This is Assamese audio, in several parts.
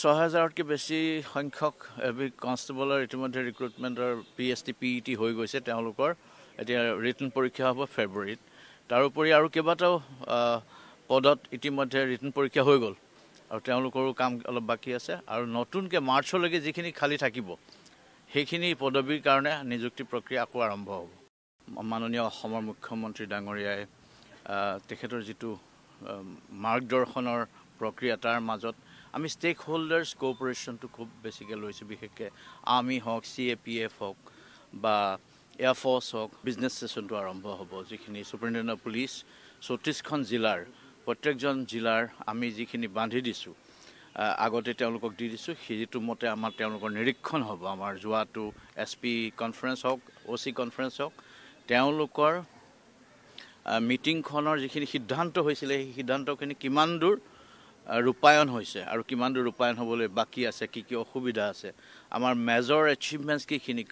৬,০০০তকৈ বেছি সংখ্যক কনষ্টেবলৰ ইতিমধ্যে ৰিক্ৰুটমেণ্টৰ PST PET হৈ গৈছে তেওঁলোকৰ এতিয়া ৰিটেন পৰীক্ষা হ'ব ফেব্ৰুৱাৰীত তাৰোপৰি আৰু কেইবাটাও পদত ইতিমধ্যে ৰিটেন পৰীক্ষা হৈ গ'ল আৰু তেওঁলোকৰো কাম অলপ বাকী আছে আৰু নতুনকৈ মাৰ্চলৈকে যিখিনি খালী থাকিব সেইখিনি পদবীৰ কাৰণে নিযুক্তি প্ৰক্ৰিয়া আকৌ আৰম্ভ হ'ব মাননীয় অসমৰ মুখ্যমন্ত্ৰী ডাঙৰীয়াই তেখেতৰ যিটো মাৰ্গদৰ্শনৰ প্ৰক্ৰিয়া তাৰ মাজত আমি ষ্টেক হোল্ডাৰ্ছ কোঅপাৰেশ্যনটো খুব বেছিকৈ লৈছোঁ বিশেষকৈ আৰ্মি হওক CAPF হওক বা এয়াৰফ'ৰ্চ হওক বিজনেছ ছেশ্যনটো আৰম্ভ হ'ব যিখিনি ছুপাৰিণ্টেণ্ডেণ্ট অফ পুলিচ ৩৬খন জিলাৰ প্ৰত্যেকজন জিলাৰ আমি যিখিনি বান্ধি দিছোঁ আগতে তেওঁলোকক দি দিছোঁ সেইটো মতে আমাৰ তেওঁলোকৰ নিৰীক্ষণ হ'ব আমাৰ যোৱাটো SP কনফাৰেন্স হওক OC কনফাৰেন্স হওক তেওঁলোকৰ মিটিংখনৰ যিখিনি সিদ্ধান্ত হৈছিলে সেই সিদ্ধান্তখিনি কিমান দূৰ ৰূপায়ণ হৈছে আৰু কিমান দূৰ ৰূপায়ণ হ'বলৈ বাকী আছে কি কি অসুবিধা আছে আমাৰ মেজৰ এচিভমেণ্টছ কিখিনি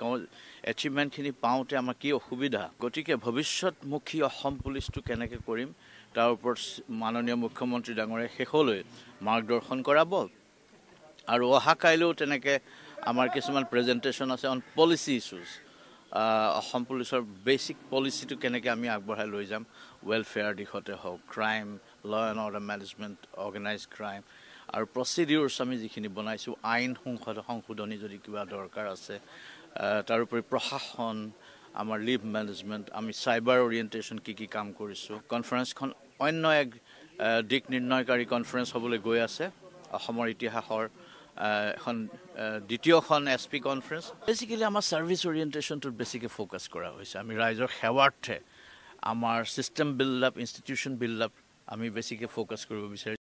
এচিভমেণ্টখিনি পাওঁতে আমাৰ কি অসুবিধা গতিকে ভৱিষ্যতমুখী অসম পুলিচটো কেনেকৈ কৰিম তাৰ ওপৰত মাননীয় মুখ্যমন্ত্ৰী ডাঙৰীয়াই শেষলৈ মাৰ্গদৰ্শন কৰাব আৰু অহা কাইলৈও তেনেকৈ আমাৰ কিছুমান প্ৰেজেণ্টেশ্যন আছে অন পলিচি ইছ্যুজ অসম পুলিচৰ বেচিক পলিচিটো কেনেকৈ আমি আগবঢ়াই লৈ যাম ৱেলফেয়াৰ দিশতে হওক crime law and order management organize crime আৰু প্ৰচিডিউৰ্ছ আমি যিখিনি বনাইছোঁ আইন সংশোধনী যদি কিবা দৰকাৰ আছে তাৰোপৰি প্ৰশাসন আমাৰ লিভ মেনেজমেণ্ট আমি চাইবাৰ অৰিয়েণ্টেশ্যন কি কাম কৰিছোঁ কনফাৰেন্সখন অন্য এক দিক নিৰ্ণয়কাৰী কনফাৰেন্স হ'বলৈ গৈ আছে অসমৰ ইতিহাসৰ এখন দ্বিতীয়খন SP কনফাৰেন্স বেচিকেলি আমাৰ ছাৰ্ভিচ অৰিয়েণ্টেশ্যনটোত বেছিকৈ ফ'কাছ কৰা হৈছে আমি ৰাইজৰ সেৱাৰ্থে আমাৰ system build up institution build up আমি বেছিকৈ ফ'কাছ কৰিব বিচাৰিছোঁ